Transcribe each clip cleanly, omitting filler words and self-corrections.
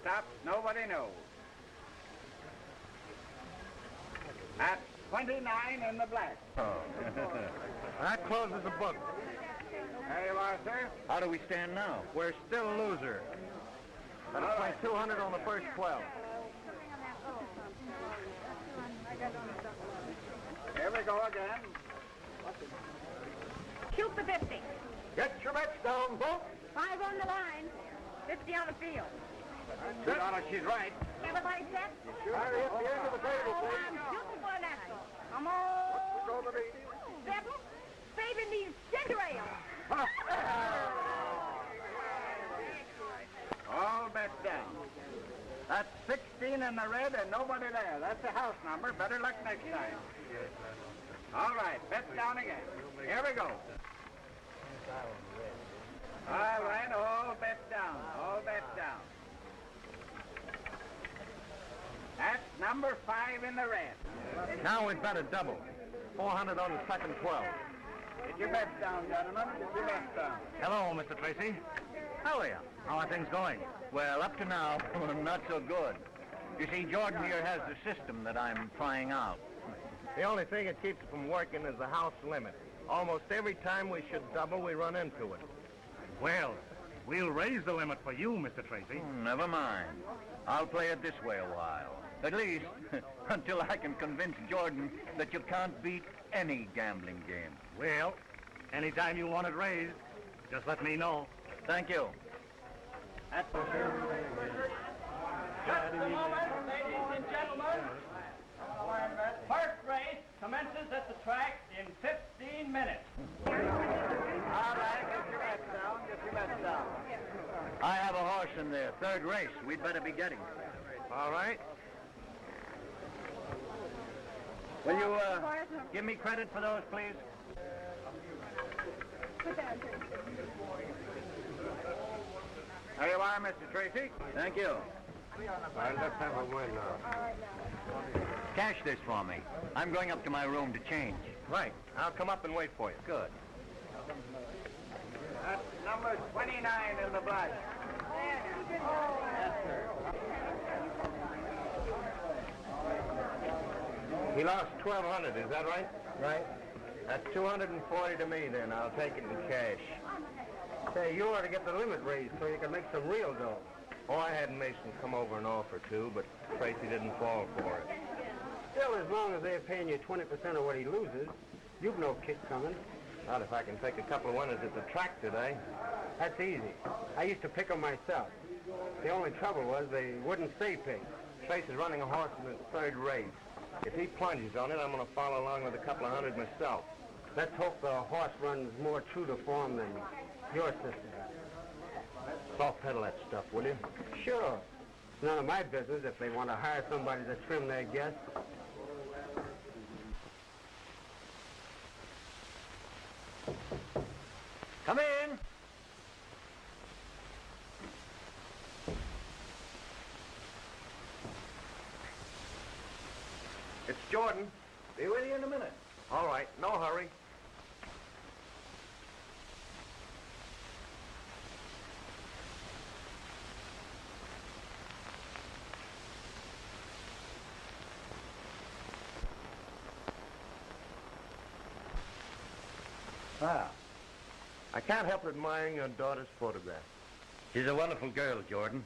stops, nobody knows. At 29 in the black. Oh. That closes the book. There you are, sir. How do we stand now? We're still a loser. Let's play 200 on the first 12. Here we go again. Shoot the 50. Get your bets down, folks. 5 on the line. 50 on the field. She's right. Everybody set? Hurry up the end of the table, Oh, please. I'm shooting for an extra. Come on. Go to the... 7. Saving these ginger ale. All bets down. That's 16 in the red and nobody there. That's the house number. Better luck next time. All right, bets down again. Here we go. All right, all bets down. All bets down. That's number 5 in the red. Now we've bet a double. 400 on the second 12. Get your bets down, gentlemen. Get your bets down. Hello, Mr. Tracy. How are you? How are things going? Well, up to now, not so good. You see, Jordan here has the system that I'm trying out. The only thing that keeps it from working is the house limit. Almost every time we should double, we run into it. Well, we'll raise the limit for you, Mr. Tracy. Never mind. I'll play it this way a while. At least, until I can convince Jordan that you can't beat any gambling game. Well, anytime you want it raised, just let me know. Thank you. That's for sure. Just a moment, ladies and gentlemen. First race commences at the track in 15 minutes. All right, get your bets down. Get your bets down. I have a horse in there. Third race. We'd better be getting. All right. Will you give me credit for those, please? There you are, Mr. Tracy. Thank you. All right, let's have a win now. Cash this for me. I'm going up to my room to change. Right. I'll come up and wait for you. Good. That's number 29 in the black. Yes, sir. He lost 1,200, is that right? Right. That's 240 to me, then. I'll take it in cash. Say, you ought to get the limit raised so you can make some real dough. Oh, I had Mason come over and offer to, but Tracy didn't fall for it. Still, as long as they're paying you 20% of what he loses, you've no kick coming. Not if I can take a couple of winners at the track today. That's easy. I used to pick them myself. The only trouble was they wouldn't stay picked. Tracy's running a horse in his third race. If he plunges on it, I'm going to follow along with a couple of hundred myself. Let's hope the horse runs more true to form than your system. Soft pedal that stuff, will you? Sure. It's none of my business if they want to hire somebody to trim their guests. Come in. It's Jordan. Be with you in a minute. All right, no hurry. Ah, I can't help admiring your daughter's photograph. she's a wonderful girl, Jordan.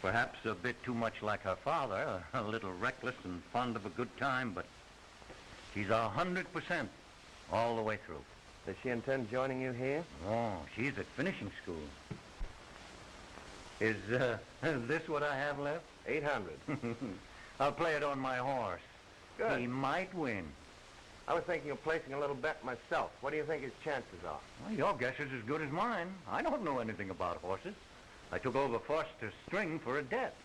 Perhaps a bit too much like her father, a little reckless and fond of a good time, but she's 100% all the way through. Does she intend joining you here? Oh, she's at finishing school. Is this what I have left? 800. I'll play it on my horse. Good. He might win. I was thinking of placing a little bet myself. What do you think his chances are? Well, your guess is as good as mine. I don't know anything about horses. I took over Foster's string for a debt.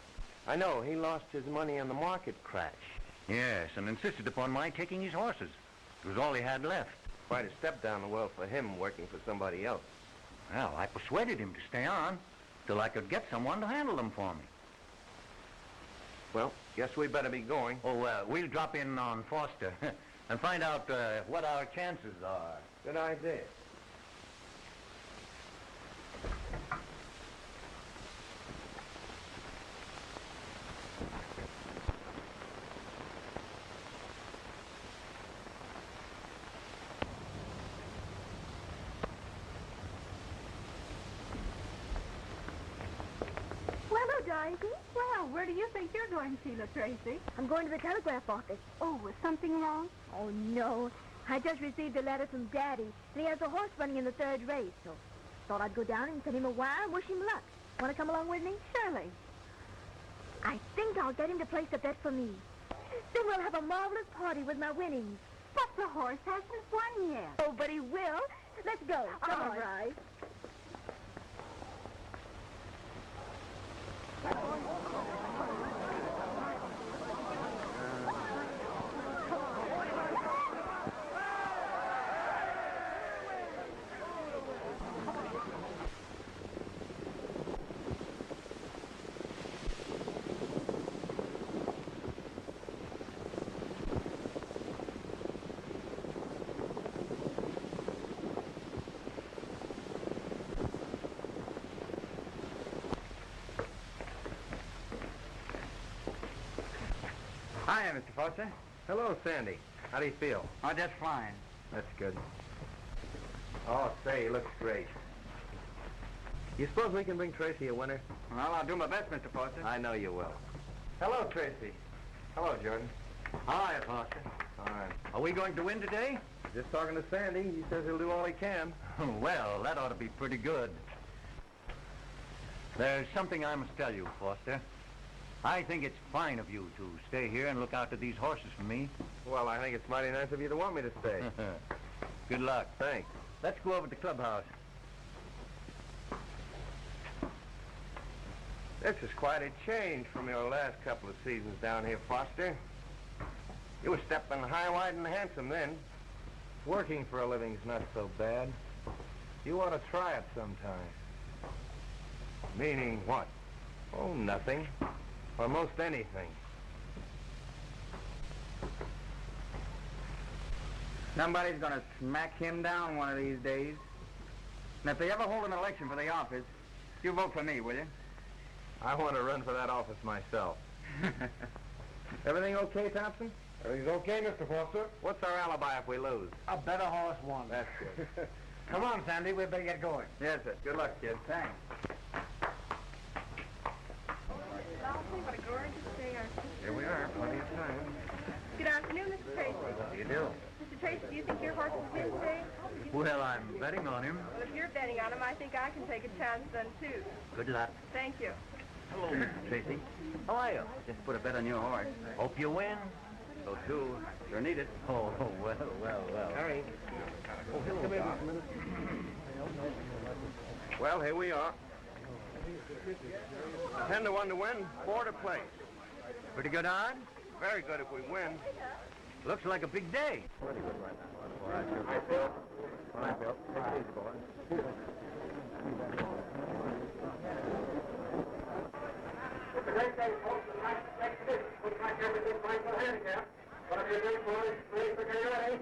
I know. He lost his money in the market crash. Yes, and insisted upon my taking his horses. It was all he had left. Quite a step down the well for him working for somebody else. Well, I persuaded him to stay on till I could get someone to handle them for me. Well, guess we better be going. Oh, we'll drop in on Foster and find out what our chances are. Good idea. Dorothy. Well, where do you think you're going, Sheila Tracy? I'm going to the telegraph office. Oh, was something wrong? Oh, no. I just received a letter from Daddy, and he has a horse running in the 3rd race, so thought I'd go down and send him a wire and wish him luck. Want to come along with me? Surely. I think I'll get him to place a bet for me. Then we'll have a marvelous party with my winnings. But the horse hasn't won yet. Oh, but he will. Let's go. Come on, Rise. Hi, Mr. Foster. Hello, Sandy. How do you feel? Oh, just fine. That's good. Oh, say, he looks great. You suppose we can bring Tracy a winner? Well, I'll do my best, Mr. Foster. I know you will. Hello, Tracy. Hello, Jordan. Hi, Foster. All right. Are we going to win today? Just talking to Sandy. He says he'll do all he can. Well, that ought to be pretty good. There's something I must tell you, Foster. I think it's fine of you to stay here and look after these horses for me. Well, I think it's mighty nice of you to want me to stay. Good luck. Thanks. Let's go over to the clubhouse. This is quite a change from your last couple of seasons down here, Foster. You were stepping high, wide, and handsome then. Working for a living's not so bad. You ought to try it sometime. Meaning what? Oh, nothing. Or most anything. Somebody's going to smack him down one of these days. And if they ever hold an election for the office, you vote for me, will you? I want to run for that office myself. Everything okay, Thompson? Everything's okay, Mr. Foster. What's our alibi if we lose? A better horse won. That's good. Come on, Sandy. We better get going. Yes, sir. Good luck, kid. Thanks. Here we are. Plenty of time. Good afternoon, Mr. Tracy. How do you do? Mr. Tracy, do you think your horse will win today? Well, I'm betting on him. Well, if you're betting on him, I think I can take a chance then, too. Good luck. Thank you. Hello, Mr. Tracy. How are you? Just put a bet on your horse. Hope you win. So, too. Sure need it. Oh, well. Harry. Oh, hello, come here just a minute. Well, here we are. 10 to 1 to win, 4 to play. Pretty good odds? Very good if we win. Looks like a big day. Pretty good right now. All right, Bill. All right, Bill. Take it easy, boy. It's a great day, folks. Nice expedition. Looks like everything's fine for the handicap. Whatever you're doing, boys, please, okay, you ready?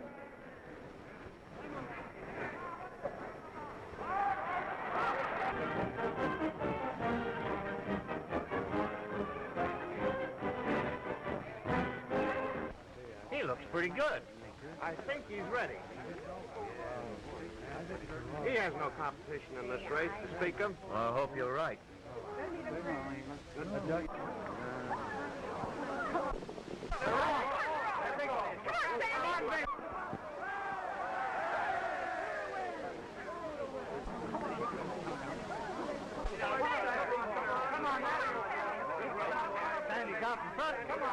He looks pretty good. I think he's ready. He has no competition in this race to speak of. I hope you're right. Sandy's out in front. Come on.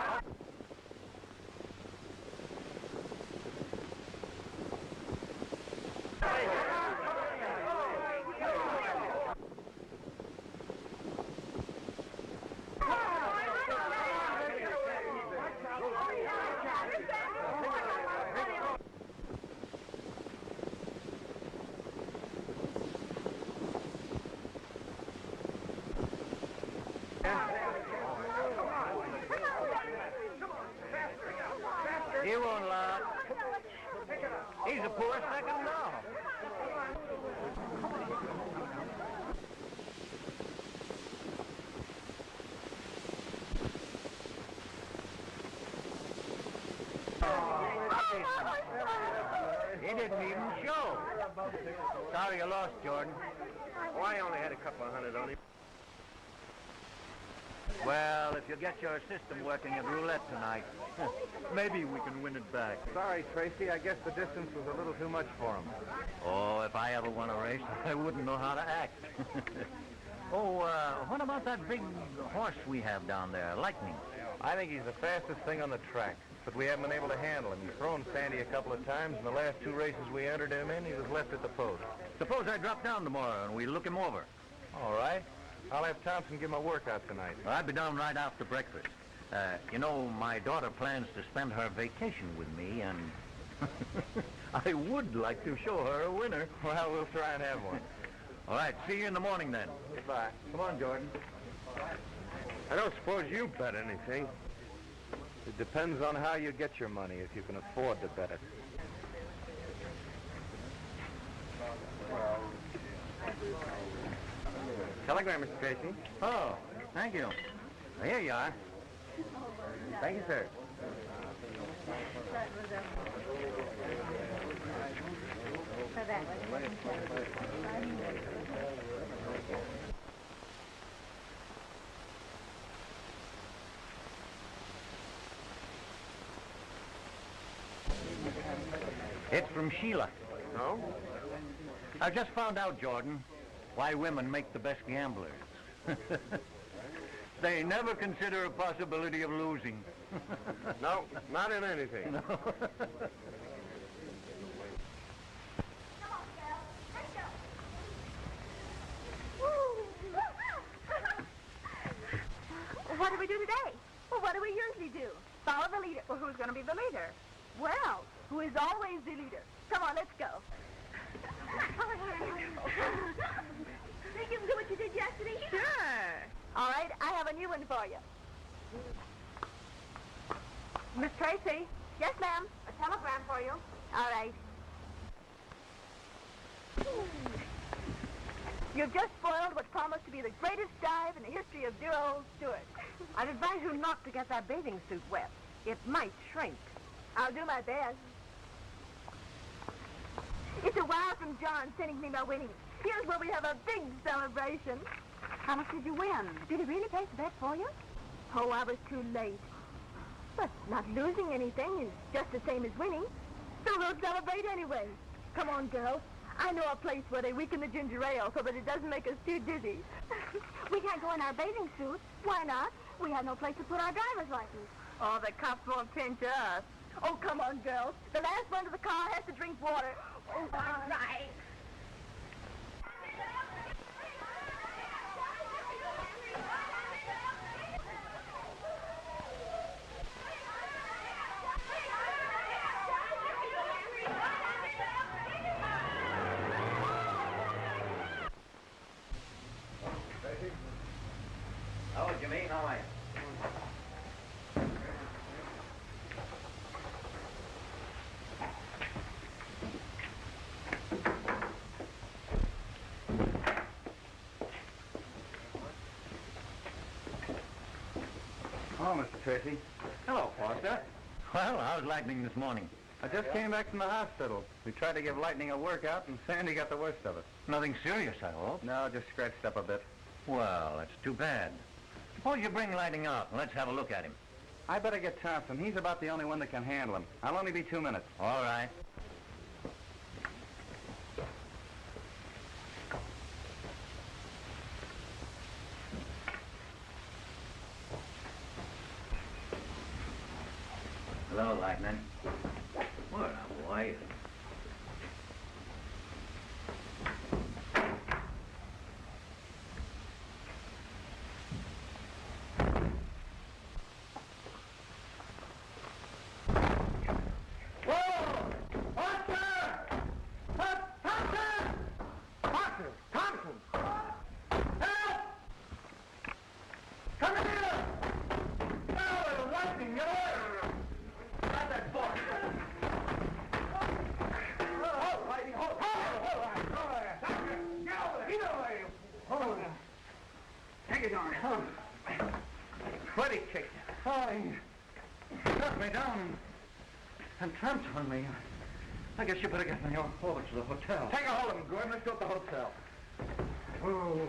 He won't lie. He's a poor second dog. He didn't even show. Sorry you lost, Jordan. Oh, I only had a couple of hundred on him. Well, if you get your system working at roulette tonight, maybe we can win it back. Sorry, Tracy. I guess the distance was a little too much for him. Oh, if I ever won a race, I wouldn't know how to act. What about that big horse we have down there, Lightning? I think he's the fastest thing on the track, but we haven't been able to handle him. He's thrown Sandy a couple of times, and the last 2 races we entered him in, he was left at the post. Suppose I drop down tomorrow and we look him over. All right. I'll have Thompson give him a workout tonight. Well, I'll be down right after breakfast. My daughter plans to spend her vacation with me, and I would like to show her a winner. Well, we'll try and have one. All right, see you in the morning then. Goodbye. Come on, Jordan. I don't suppose you bet anything. It depends on how you get your money, if you can afford to bet it. Telegram, Mr. Tracy. Oh, thank you. Well, here you are. Thank you, sir. It's from Sheila. No? I just found out, Jordan, why women make the best gamblers. They never consider a possibility of losing. No, not in anything. No. What do we do today? Well, what do we usually do? Follow the leader. Well, who's going to be the leader? Well, who is always the leader? Come on, let's go. Think you can do what you did yesterday? Sure. All right, I have a new one for you. Miss Tracy? Yes, ma'am. A telegram for you. All right. You've just spoiled what promised to be the greatest dive in the history of dear old Stuart. I'd advise you not to get that bathing suit wet. It might shrink. I'll do my best. It's a wire from John sending me my winnings. Here's where we have a big celebration. How much did you win? Did he really place the bet for you? Oh, I was too late. But not losing anything is just the same as winning. So we'll celebrate anyway. Come on, girls. I know a place where they weaken the ginger ale so that it doesn't make us too dizzy. We can't go in our bathing suits. Why not? We have no place to put our driver's license. Oh, the cops won't pinch us. Oh, come on, girls. The last one to the car has to drink water. Oh, all right. Oh, Jimmy, how are you? Oh, Mr. Tracy. Hello, Foster. Well, how's Lightning this morning? I just came back from the hospital. We tried to give Lightning a workout, and Sandy got the worst of it. Nothing serious, I hope. No, just scratched up a bit. Well, that's too bad. Suppose you bring Lightning out and let's have a look at him. I better get Thompson. He's about the only one that can handle him. I'll only be 2 minutes. All right. Hello, Lightning. What a boy. What he kicked? Oh, he knocked me down and tramped on me. I guess you better get me over to the hotel. Take a hold of him, Gordon. Let's go to the hotel. Oh,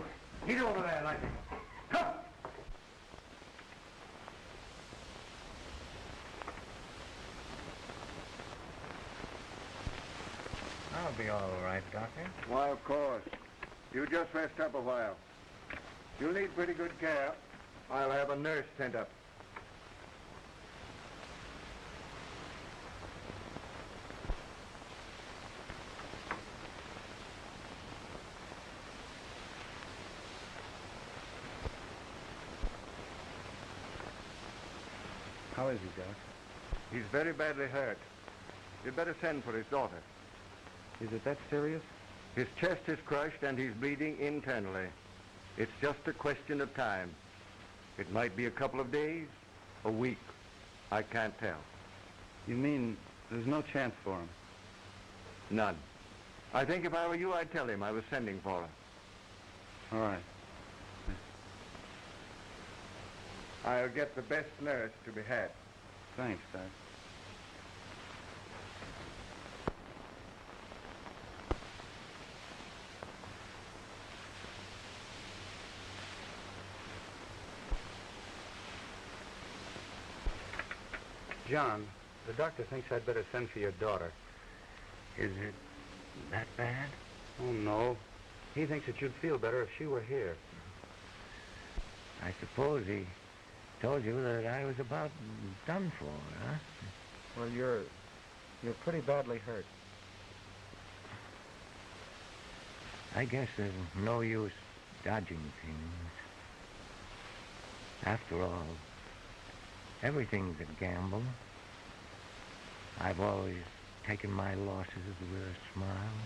he's over there, Lightning. Come! I'll be all right, Doctor. Why, of course. You just rest up a while. You'll need pretty good care. I'll have a nurse sent up. How is he, Doc? He's very badly hurt. You'd better send for his daughter. Is it that serious? His chest is crushed and he's bleeding internally. It's just a question of time. It might be a couple of days, a week. I can't tell. You mean there's no chance for him? None. I think if I were you, I'd tell him I was sending for him. All right. I'll get the best nurse to be had. Thanks, Doc. John, the doctor thinks I'd better send for your daughter. Is it that bad? Oh, no. He thinks that you'd feel better if she were here. I suppose he told you that I was about done for, huh? Well, you're pretty badly hurt. I guess there's no use dodging things. After all, everything's a gamble. I've always taken my losses with a smile.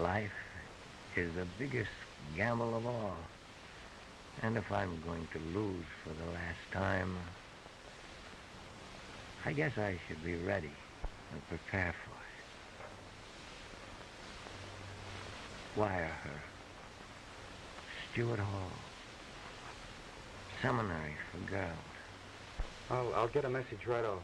Life is the biggest gamble of all. And if I'm going to lose for the last time, I guess I should be ready and prepare for it. Wire her. Stewart Hall. Seminary for girls. I'll get a message right off.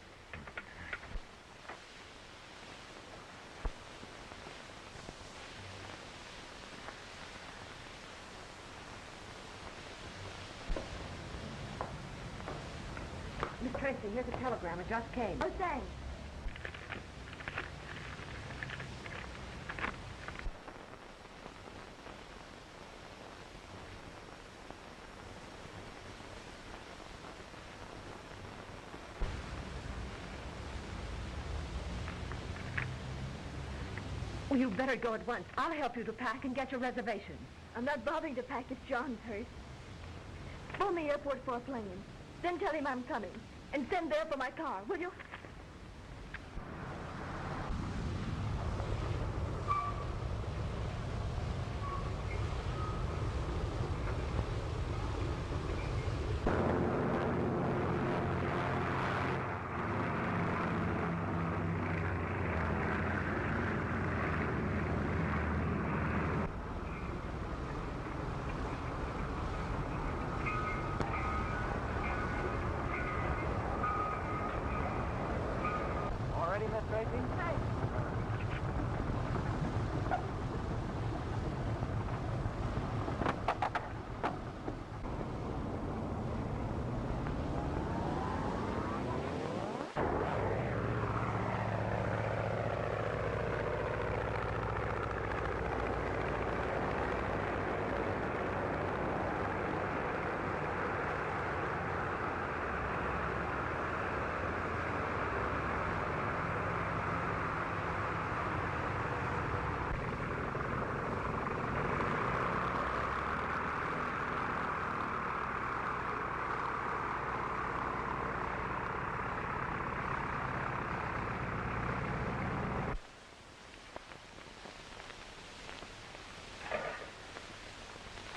Miss Tracy, here's a telegram. It just came. Oh, thanks. Well, you better go at once. I'll help you to pack and get your reservation. I'm not bothering to pack if John's hurt. Phone the airport for a plane. Then tell him I'm coming. And send there for my car, will you?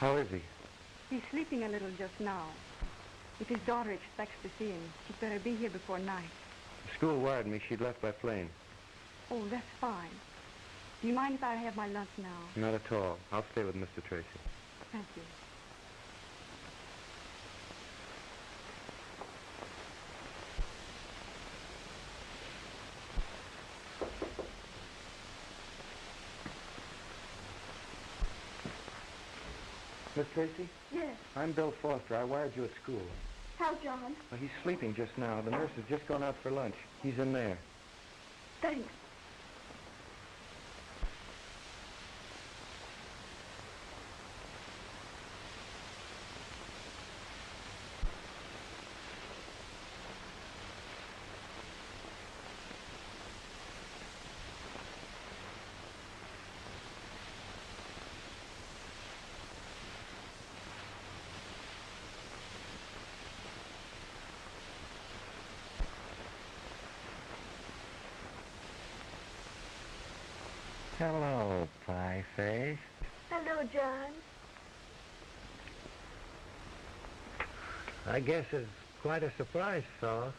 How is he? He's sleeping a little just now. If his daughter expects to see him, he'd better be here before night. The school wired me she'd left by plane. Oh, that's fine. Do you mind if I have my lunch now? Not at all. I'll stay with Mr. Tracy. Thank you. Miss Tracy? Yes. I'm Bill Foster. I wired you at school. How's John? Well, he's sleeping just now. The nurse has just gone out for lunch. He's in there. Thanks. Hello, Pie Face. Hello, John. I guess it's quite a surprise, fella,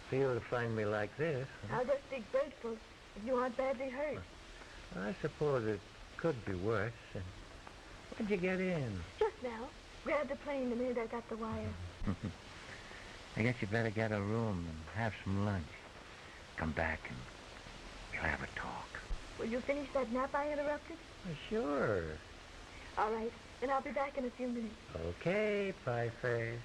for you to find me like this. I'll just be grateful if you aren't badly hurt. I suppose it could be worse. When'd you get in? Just now. Grabbed the plane the minute I got the wire. I guess you better get a room and have some lunch. Come back and we'll have a talk. Will you finish that nap I interrupted? Sure. All right. Then I'll be back in a few minutes. Okay, Pie Face.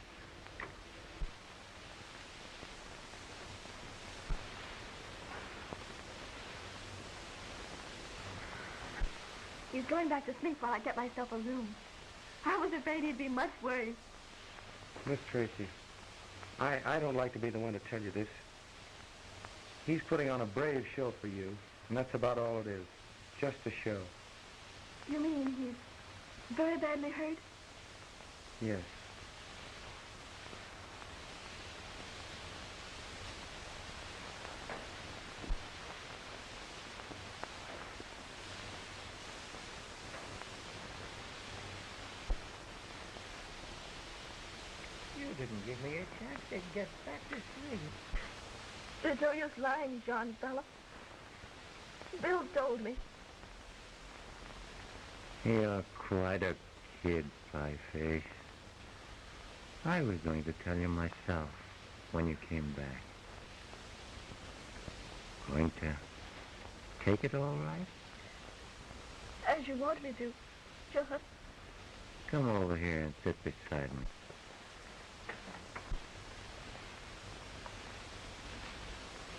He's going back to sleep while I get myself a room. I was afraid he'd be much worried. Miss Tracy, I don't like to be the one to tell you this. He's putting on a brave show for you, and that's about all it is. Just a show. You mean he's very badly hurt? Yes. You didn't give me a chance to get back to sleep. It's no use lying, John, fella. Bill told me. You're quite a kid, Pie Face. I was going to tell you myself when you came back. Going to take it all right? As you want me to. Sure. Come over here and sit beside me.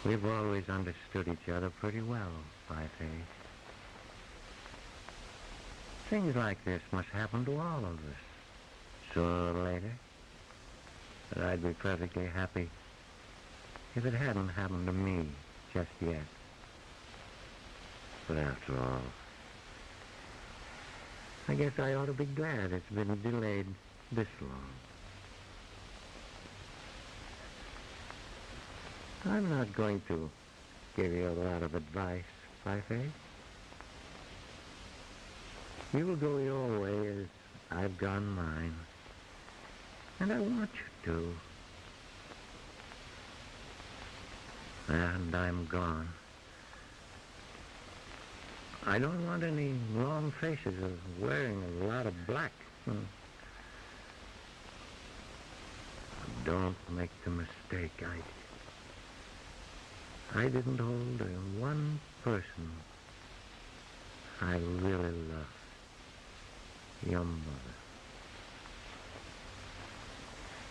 We've always understood each other pretty well, Pie Face. Things like this must happen to all of us, sooner or later. But I'd be perfectly happy if it hadn't happened to me just yet. But after all, I guess I ought to be glad it's been delayed this long. I'm not going to give you a lot of advice, Pie Face. You'll go your way as I've gone mine. And I want you to. And I'm gone. I don't want any long faces of wearing a lot of black. Don't make the mistake I didn't hold one person I really loved. Your mother.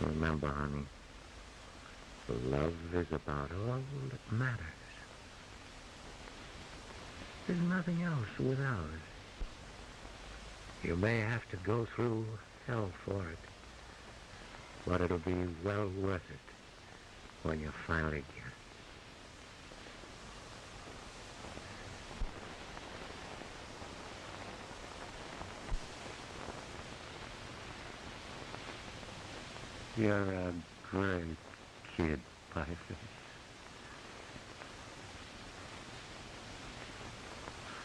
Remember, honey, love is about all that matters. There's nothing else without it. You may have to go through hell for it, but it'll be well worth it when you finally get it. You're a great kid, Pie Face.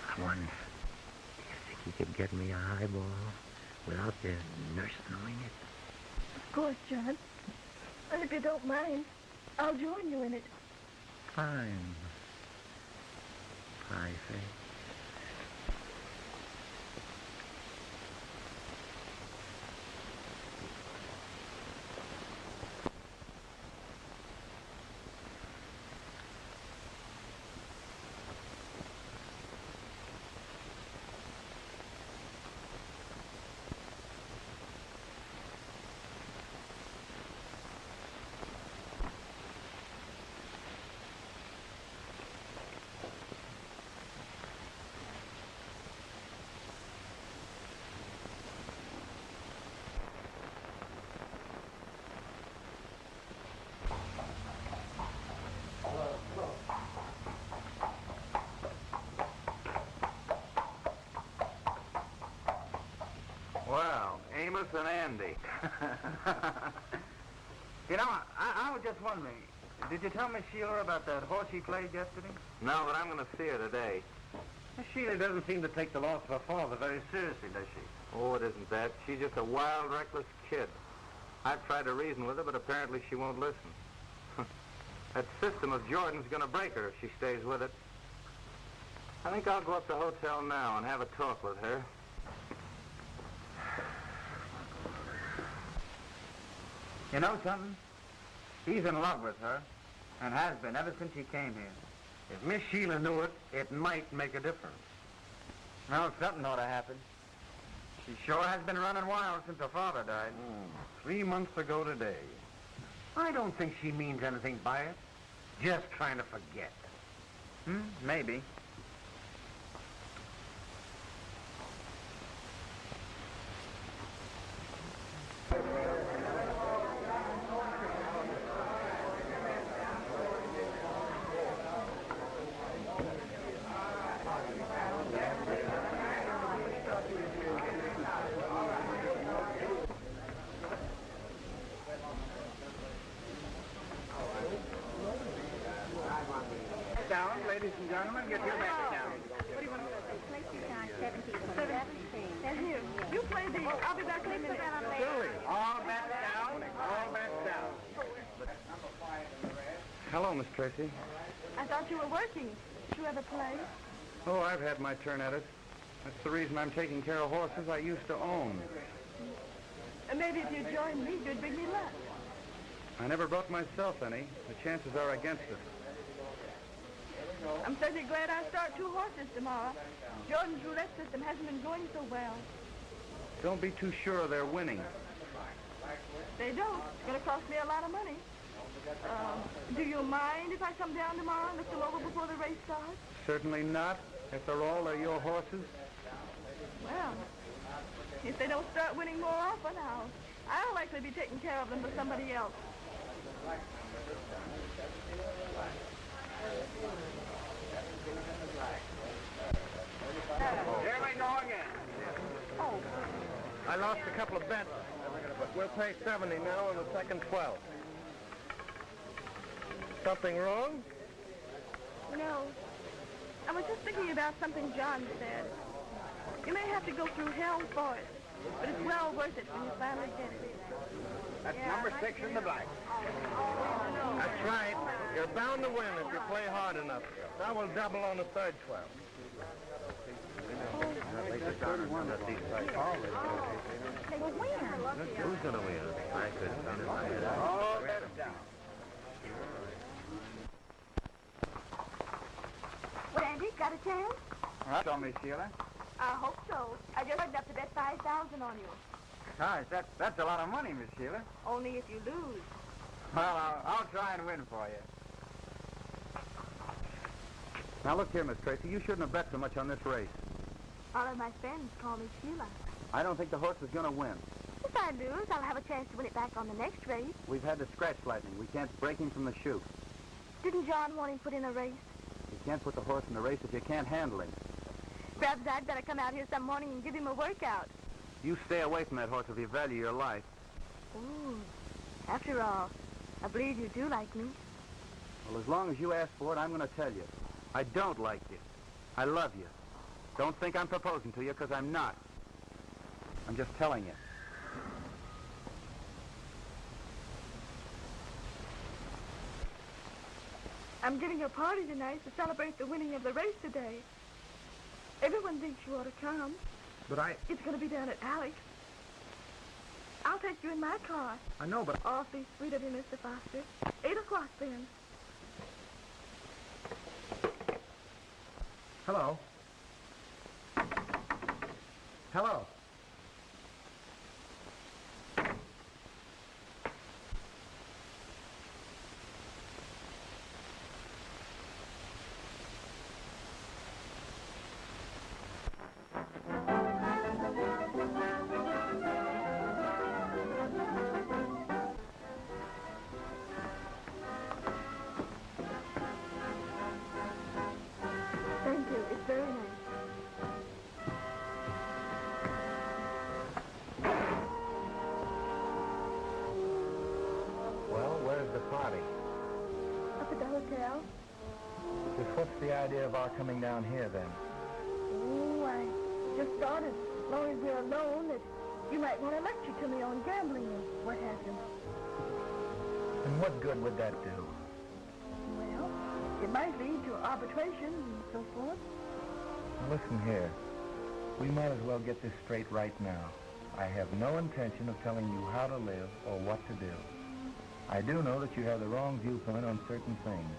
I wonder, do you think you could get me a highball without the nurse knowing it? Of course, John. And if you don't mind, I'll join you in it. Fine, Pie Face. Willis and Andy. You know, I was just wondering, did you tell Miss Sheila about that horse she played yesterday? No, but I'm going to see her today. Miss Sheila doesn't seem to take the loss of her father very seriously, does she? Oh, it isn't that. She's just a wild, reckless kid. I've tried to reason with her, but apparently she won't listen. That system of Jordan's going to break her if she stays with it. I think I'll go up to the hotel now and have a talk with her. You know something? He's in love with her, and has been ever since he came here. If Miss Sheila knew it, it might make a difference. Well, something ought to happen. She sure has been running wild since her father died. 3 months ago today. I don't think she means anything by it. Just trying to forget. Maybe. Down, ladies and gentlemen, get your bets down. What do you want to say? 17. You play the, I'll be back in a minute. All bets down, all bets down. Hello, Miss Tracy. I thought you were working. Did you ever play? Oh, I've had my turn at it. That's the reason I'm taking care of horses I used to own. And maybe if you joined me, you'd bring me luck. I never brought myself any. The chances are against it. I'm certainly glad I start 2 horses tomorrow. Jordan's roulette system hasn't been going so well. Don't be too sure they're winning. They don't. It's going to cost me a lot of money. Do you mind if I come down tomorrow and look them over before the race starts? Certainly not. After all, they're your horses. Well, if they don't start winning more often, I'll likely be taking care of them for somebody else. Here we go again. I lost a couple of bets, but we'll pay 70 now on the second 12. Something wrong? No. I was just thinking about something John said. You may have to go through hell for it, but it's well worth it when you finally get it. That's number 6 in the black. That's right. You're bound to win if you play hard enough. Now we'll double on the third 12. They will win. Who's going to win? I could count in my head. All bets down. What, Andy, got a chance? That's all, Miss Sheila. I hope so. I just enough to bet 5,000 on you. Gosh, that's a lot of money, Miss Sheila. Only if you lose. Well, I'll try and win for you. Now, look here, Miss Tracy. You shouldn't have bet so much on this race. All of my friends call me Sheila. I don't think the horse is going to win. If I lose, I'll have a chance to win it back on the next race. We've had to scratch Lightning. We can't break him from the chute. Didn't John want him put in a race? You can't put the horse in the race if you can't handle him. Perhaps I'd better come out here some morning and give him a workout. You stay away from that horse if you value your life. Ooh. After all, I believe you do like me. Well, as long as you ask for it, I'm going to tell you. I don't like you. I love you. Don't think I'm proposing to you, because I'm not. I'm just telling you. I'm giving a party tonight to celebrate the winning of the race today. Everyone thinks you ought to come. But It's going to be down at Alex. I'll take you in my car. I know, but... Awfully sweet of you, Mr. Foster. 8 o'clock then. Hello. Hello. Thank you. It's very nice. what's the idea of our coming down here, then? Oh, I just thought as long as we're alone that you might want to lecture to me on gambling and what have you. And what good would that do? Well, it might lead to arbitration and so forth. Now, listen here. We might as well get this straight right now. I have no intention of telling you how to live or what to do. I do know that you have the wrong viewpoint on certain things,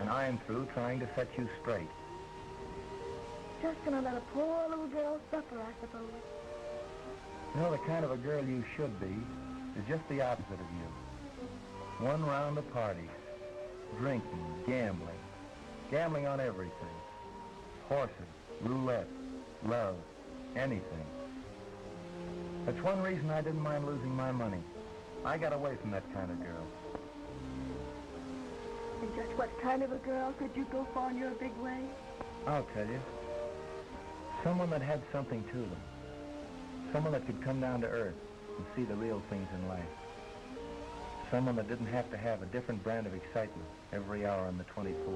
and I am through trying to set you straight. Just gonna let a poor little girl suffer, I suppose. You know, the kind of a girl you should be is just the opposite of you. One round of parties, drinking, gambling on everything. Horses, roulette, love, anything. That's one reason I didn't mind losing my money. I got away from that kind of girl. And just what kind of a girl could you go for in your big way? I'll tell you. Someone that had something to them. Someone that could come down to earth and see the real things in life. Someone that didn't have to have a different brand of excitement every hour in the 24.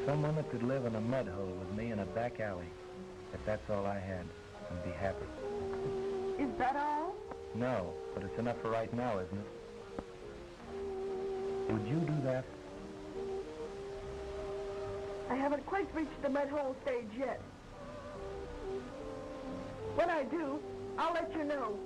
Someone that could live in a mud hole with me in a back alley, if that's all I had, and be happy. Is that all? No, but it's enough for right now, isn't it? Would you do that? I haven't quite reached the mud hole stage yet. When I do, I'll let you know.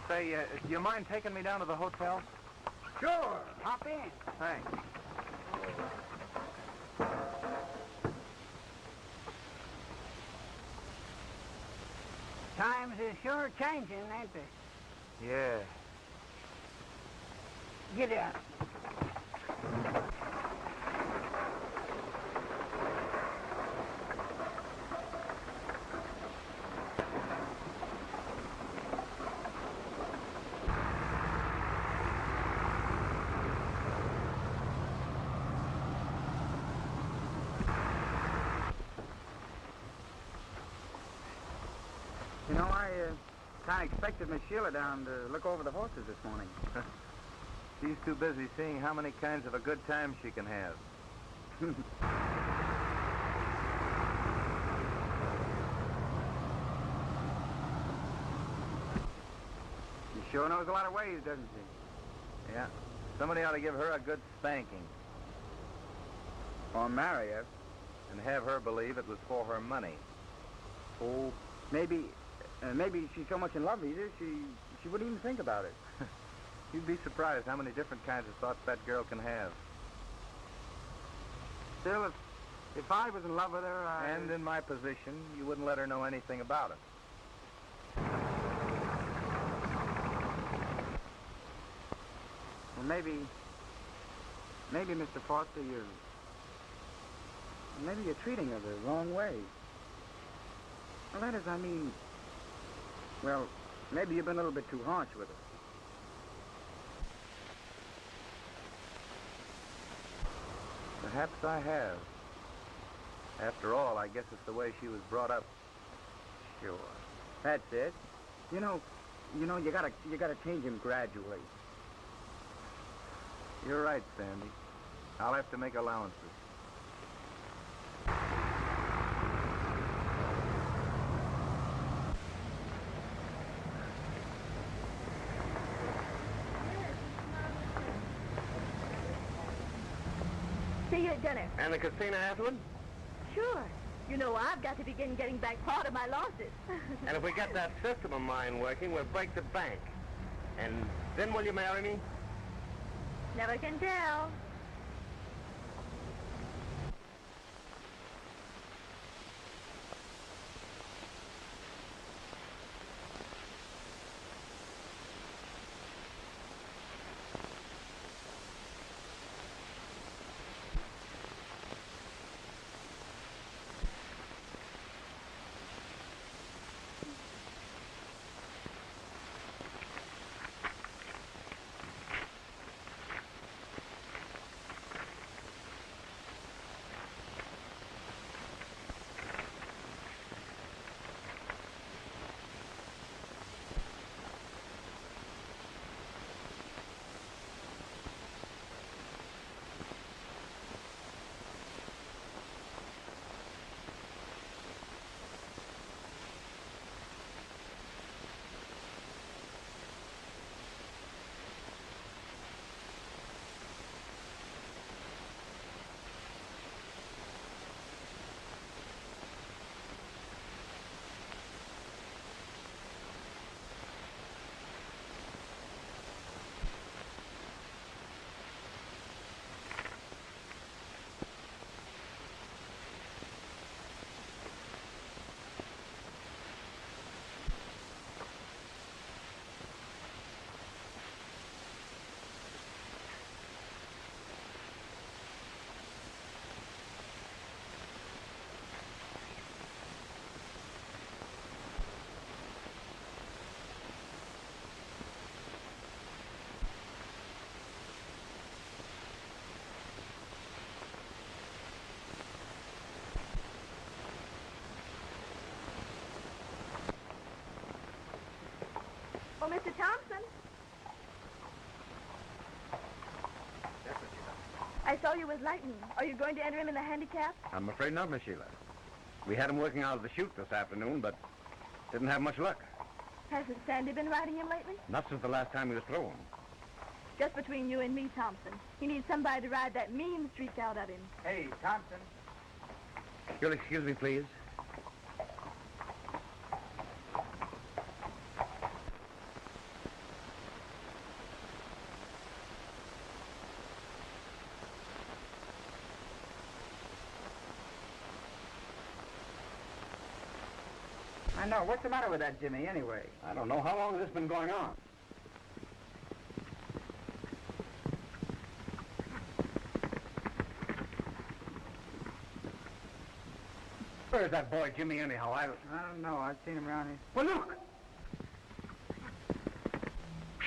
Say, do you mind taking me down to the hotel? Sure, hop in. Thanks. Times is sure changing, ain't they? Yeah. Get out. You know, I kind of expected Miss Sheila down to look over the horses this morning. She's too busy seeing how many kinds of a good time she can have. She sure knows a lot of ways, doesn't she? Yeah. Somebody ought to give her a good spanking. Or marry her. And have her believe it was for her money. Oh, maybe she's so much in love with you, she wouldn't even think about it. You'd be surprised how many different kinds of thoughts that girl can have. Still, if I was in love with her, And in my position, you wouldn't let her know anything about it. Well, maybe, Mr. Foster, maybe you're treating her the wrong way. Well, that is, I mean, well, maybe you've been a little bit too harsh with her. Perhaps I have. After all, I guess it's the way she was brought up. Sure. That's it. You know, you gotta change him gradually. You're right, Sandy. I'll have to make allowances. See you at dinner. And the casino afterward? Sure. You know, I've got to begin getting back part of my losses. And if we get that system of mine working, we'll break the bank. And then will you marry me? Never can tell. Oh, Mr. Thompson. Yes, Miss Sheila. I saw you with Lightning. Are you going to enter him in the handicap? I'm afraid not, Miss Sheila. We had him working out of the chute this afternoon, but didn't have much luck. Hasn't Sandy been riding him lately? Not since the last time he was thrown. Just between you and me, Thompson. He needs somebody to ride that mean streak out of him. Hey, Thompson. You'll excuse me, please. I know. What's the matter with that Jimmy, anyway? I don't know. How long has this been going on? Where's that boy, Jimmy, anyhow? I don't know. I've seen him around here. Well, look!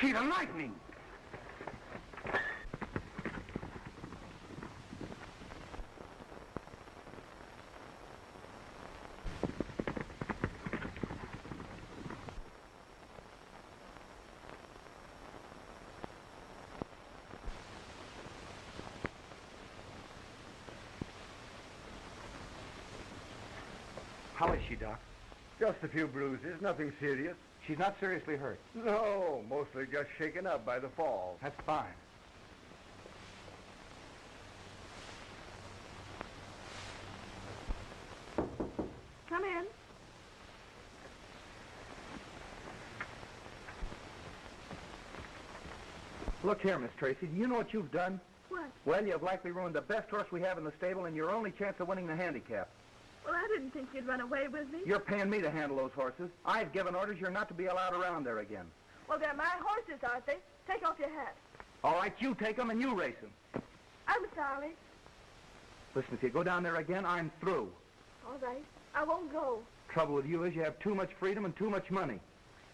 Sheila, lightning! How is she, Doc? Just a few bruises, nothing serious. She's not seriously hurt. No, mostly just shaken up by the fall. That's fine. Come in. Look here, Miss Tracy, do you know what you've done? What? Well, you've likely ruined the best horse we have in the stable and your only chance of winning the handicap. Well, I didn't think you'd run away with me. You're paying me to handle those horses. I've given orders you're not to be allowed around there again. Well, they're my horses, aren't they? Take off your hat. All right, you take them and you race them. I'm sorry. Listen, if you go down there again, I'm through. All right. I won't go. Trouble with you is you have too much freedom and too much money.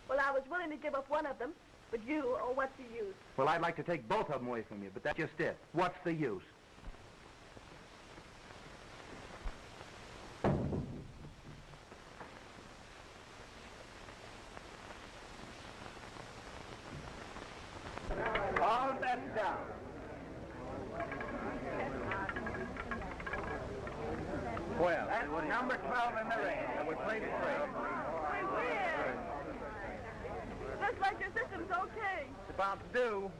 Well, I was willing to give up one of them, but you, oh, what's the use? Well, I'd like to take both of them away from you, but that's just it. What's the use? All bets down. number 12 in the red. And we played straight. We win. Looks like your system's okay. It's about to do.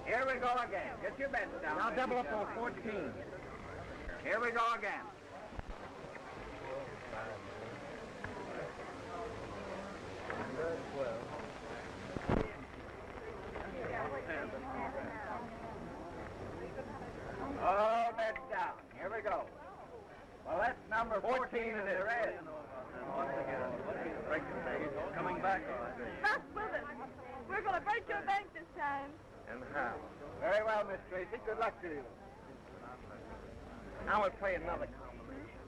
Here we go again. Get your bets down. I'll double up on 14. Here we go again. All bets down. Here we go. Well, that's number 14 in the red. Coming back. That's with it. We're going to break your bank this time. And how? Very well, Miss Tracy. Good luck to you. Now we'll play another combination.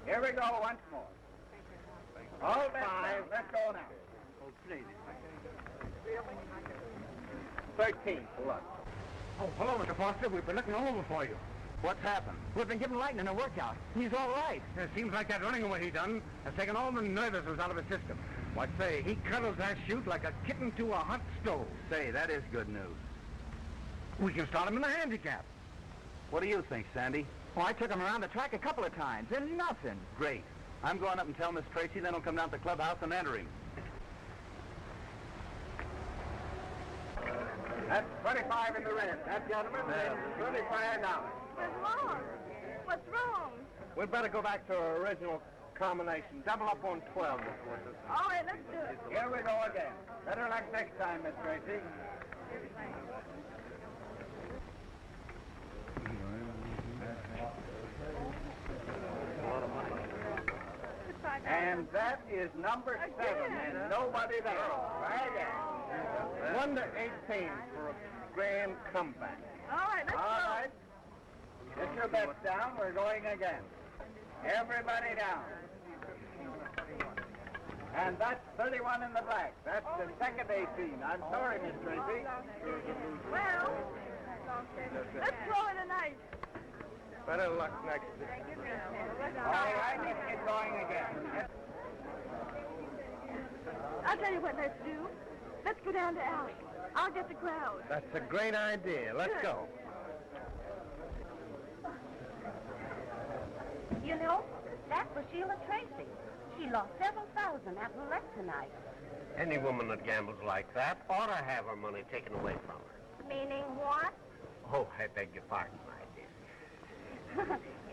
Here we go once more. All bets down. Let's go now. 13 for luck. Oh, hello, Mr. Foster. We've been looking all over for you. What's happened? We've been giving Lightning a workout. He's all right. It seems like that running away he done has taken all the nervousness out of his system. Why, say, he cuddles that chute like a kitten to a hot stove. Say, that is good news. We can start him in the handicap. What do you think, Sandy? Oh, I took him around the track a couple of times, and nothing. Great. I'm going up and tell Miss Tracy, then I'll come down to the clubhouse and enter him. That's 25 in the red. That gentleman is $25. What's wrong? What's wrong? We'd better go back to our original combination. Double up on 12. All right, let's do it. Here we go again. Better luck next time, Miss Tracy. And that is number 7, and nobody there. Try again. 1 to 18 for a grand comeback. All right, let's All go. right. Get your bets down. We're going again. Everybody down. And that's 31 in the black. That's the second 18. I'm sorry, Miss Tracy. Well, let's call it a night. Better luck next All right, let's get going again. I'll tell you what let's do. Let's go down to Alex. I'll get the crowd. That's a great idea. Let's Good. go. You know, that was Sheila Tracy. She lost several thousand at roulette tonight. Any woman that gambles like that ought to have her money taken away from her. Meaning what? Oh, I beg your pardon, my dear.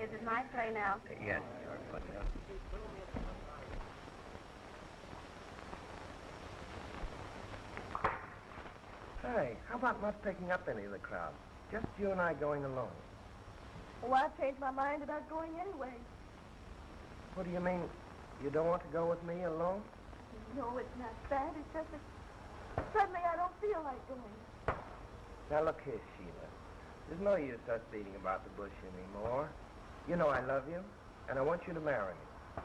Is it my play now? Yes, sir, but... Hey, how about not picking up any of the crowd? Just you and I going alone. Well, I've changed my mind about going anyway. What do you mean? You don't want to go with me alone? No, it's not bad. It's just that suddenly I don't feel like going. Now, look here, Sheila. There's no use us beating about the bush anymore. You know I love you, and I want you to marry me.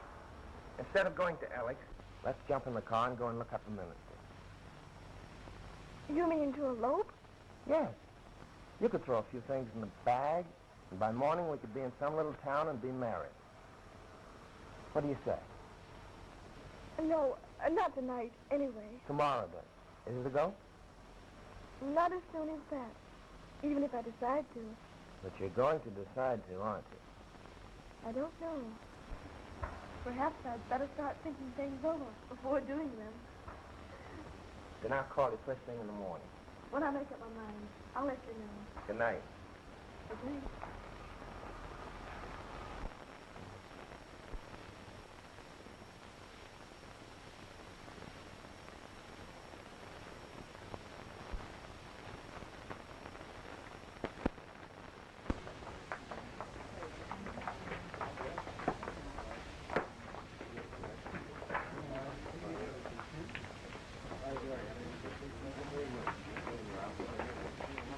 Instead of going to Alex, let's jump in the car and go and look up the minister. You mean to elope? Yes. You could throw a few things in the bag, and by morning we could be in some little town and be married. What do you say? No, not tonight, anyway. Tomorrow, then. Is it a go? Not as soon as that, even if I decide to. But you're going to decide to, aren't you? I don't know. Perhaps I'd better start thinking things over before doing them. Then I'll call you first thing in the morning. When I make up my mind, I'll let you know. Good night. Good night.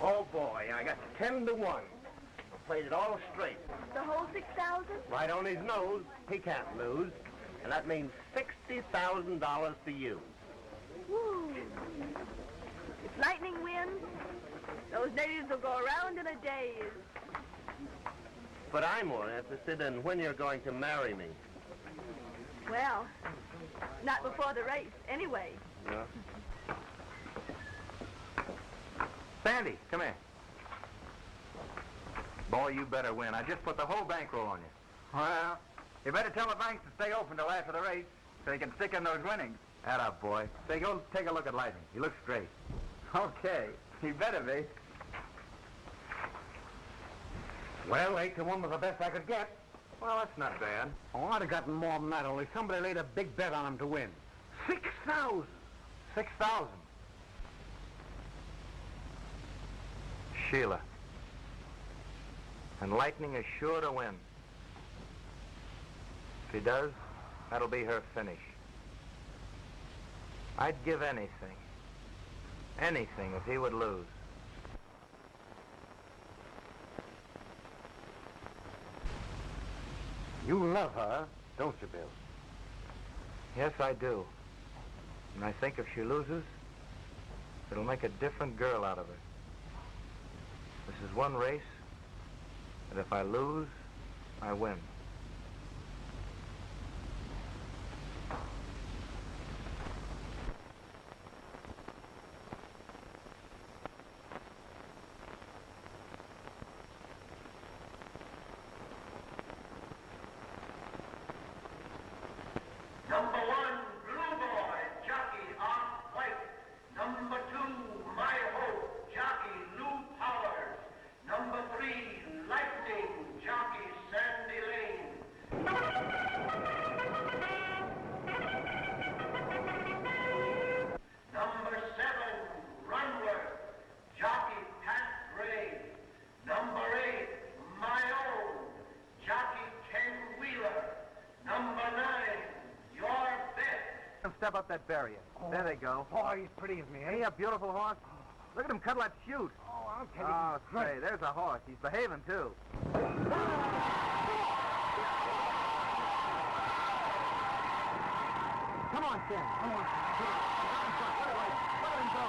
Oh, boy, I got 10 to 1. I played it all straight. The whole 6,000? Right on his nose. He can't lose. And that means $60,000 to you. Woo. If lightning wins, those natives will go around in a daze. But I'm more interested in when you're going to marry me. Well, not before the race, anyway. Yeah. Sandy, come here. Boy, you better win. I just put the whole bankroll on you. Well, You better tell the banks to stay open till after the race so you can stick in those winnings. Atta boy. Say, go take a look at Lightning. He looks great. Okay. He better be. Well, 8-1 was the best I could get. Well, that's not bad. Oh, I'd have gotten more than that, only somebody laid a big bet on him to win. 6,000. 6,000. Sheila. And Lightning is sure to win. If he does, that'll be her finish. I'd give anything if he would lose. You love her, don't you, Bill? Yes, I do. And I think if she loses, it'll make a different girl out of her. This is one race, and if I lose, I win. Step up that barrier. Oh. There they go. Oh, he's pretty as me, eh? Ain't he a beautiful horse? Look at him cuddle that chute. Oh, I'll tell you. Oh, say, there's a horse. He's behaving, too. Come on, Sam. Come on. Let him go.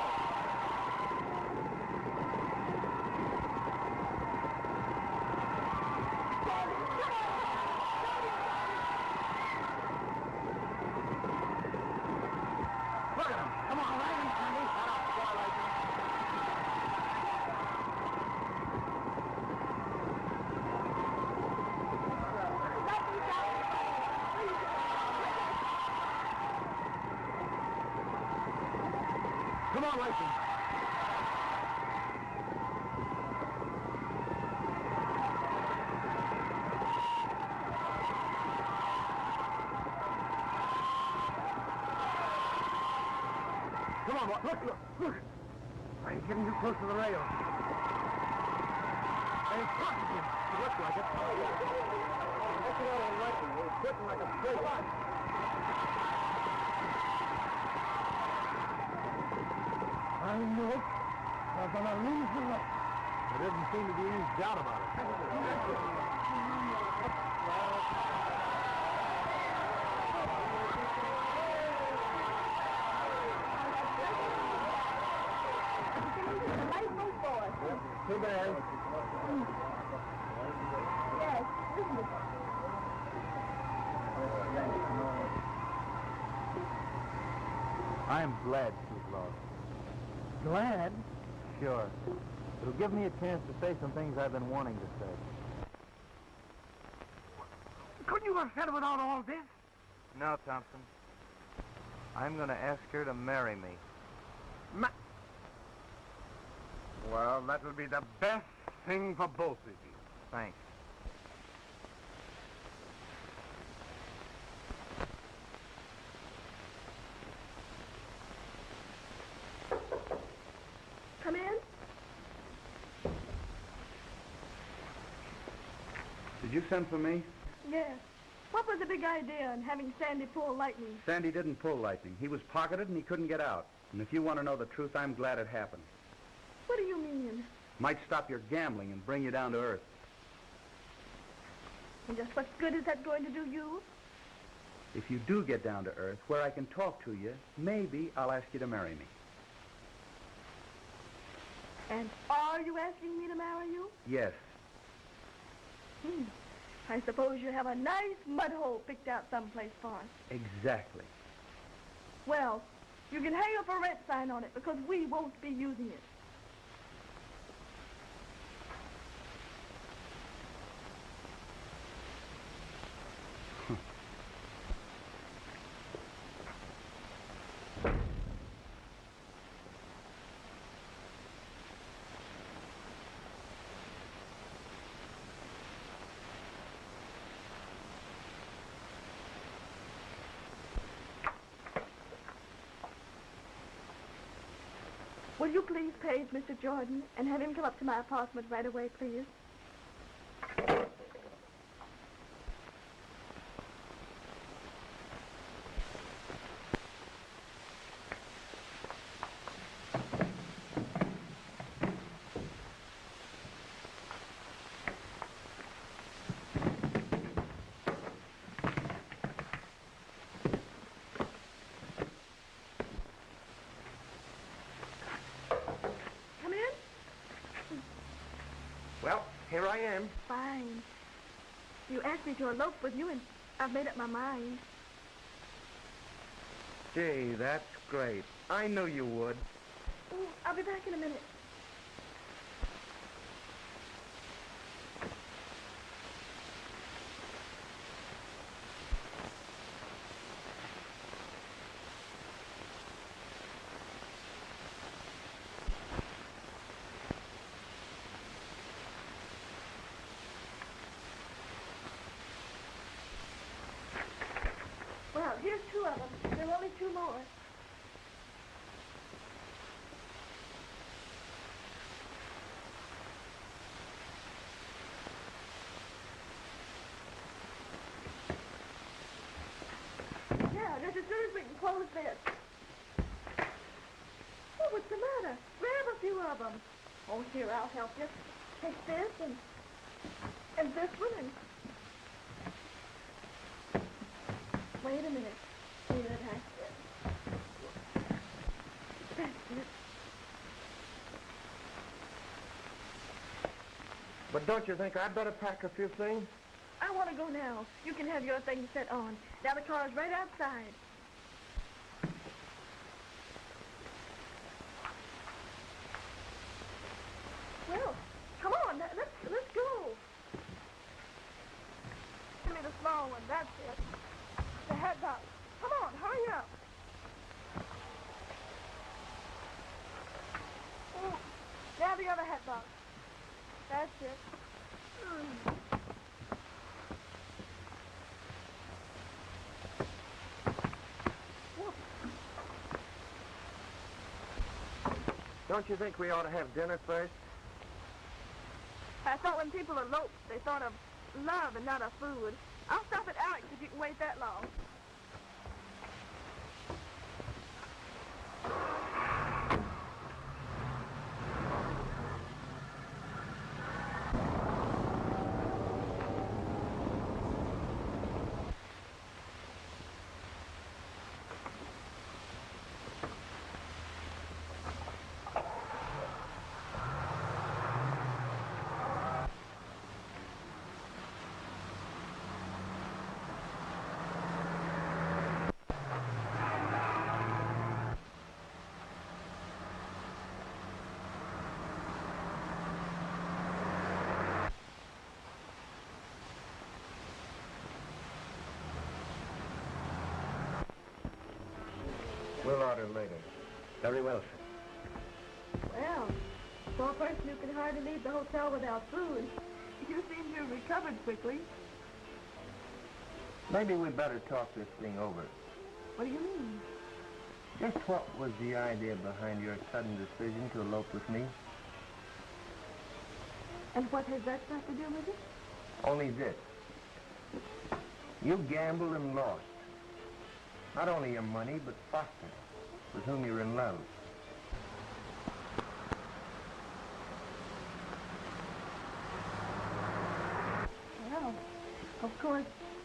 Come on, Lightning. Come on, look. He's getting too close to the rail. And he's caught him. It looks like it. Look at all Lightning. He's sitting like a straight. I knew it. I'm going to lose the race. There doesn't seem to be any doubt about it. Too bad. Yes, isn't it? I'm glad she's lost. Glad? Sure. It'll give me a chance to say some things I've been wanting to say. Couldn't you have said it without all this? No, Thompson. I'm going to ask her to marry me. Well, that will be the best thing for both of you. Thanks. Come in. Did you send for me? Yes. What was the big idea in having Sandy pull Lightning? Sandy didn't pull Lightning. He was pocketed and he couldn't get out. And if you want to know the truth, I'm glad it happened. What do you mean? Might stop your gambling and bring you down to earth. And just what good is that going to do you? If you do get down to earth, where I can talk to you, maybe I'll ask you to marry me. And are you asking me to marry you? Yes. I suppose you have a nice mud hole picked out someplace for us. Exactly. Well, you can hang up a rent sign on it because we won't be using it. Will you please page Mr. Jordan and have him come up to my apartment right away, please? Well, here I am. Fine. You asked me to elope with you, and I've made up my mind. Gee, that's great. I knew you would. Oh, I'll be back in a minute. Well, here's 2 of them. There are only 2 more. Yeah, just as soon as we can close this. Oh, what's the matter? Grab a few of them. Oh, here, I'll help you. Take this and this one and... Wait a minute. Here, that's it. That's it. But don't you think I'd better pack a few things? I want to go now. You can have your things set on. Now the car's right outside. Well, come on. Let's go. Give me the small one. That's it. The hat box. Come on, hurry up. Oh, now the other hat box. That's it. Don't you think we ought to have dinner first? I thought when people eloped, they thought of love and not of food. I'll stop at Alex if you can wait that long. We'll order later. Very well, sir. Well, for a person who can hardly leave the hotel without food, you seem to have recovered quickly. Maybe we'd better talk this thing over. What do you mean? Just what was the idea behind your sudden decision to elope with me? And what has that got to do with it? Only this. You gambled and lost. Not only your money, but Foster, with whom you're in love. Well, of course,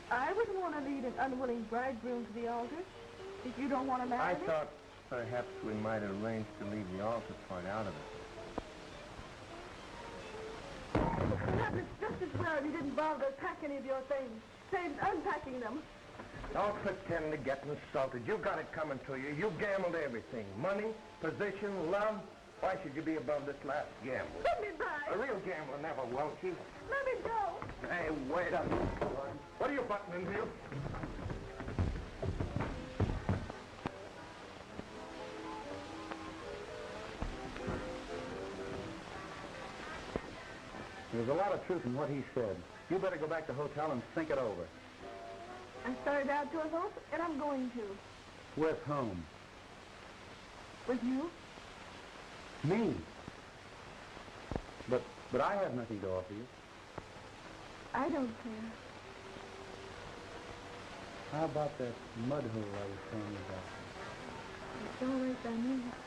I wouldn't want to lead an unwilling bridegroom to the altar if you don't want to marry me. I thought perhaps we might arrange to leave the altar part out of it. Perhaps it's just as well you didn't bother to pack any of your things. Saves unpacking them. Don't pretend to get insulted. You got it coming to you. You gambled everything. Money, position, love. Why should you be above this last gamble? Let me by. A real gambler never won't. Let me go. Hey, wait up. What are you buttoning into? There's a lot of truth in what he said. You better go back to the hotel and think it over. I started out to elope, and I'm going to. With whom? With you? Me? But I have nothing to offer you. I don't care. How about that mud hole I was telling you about? It's all right by me.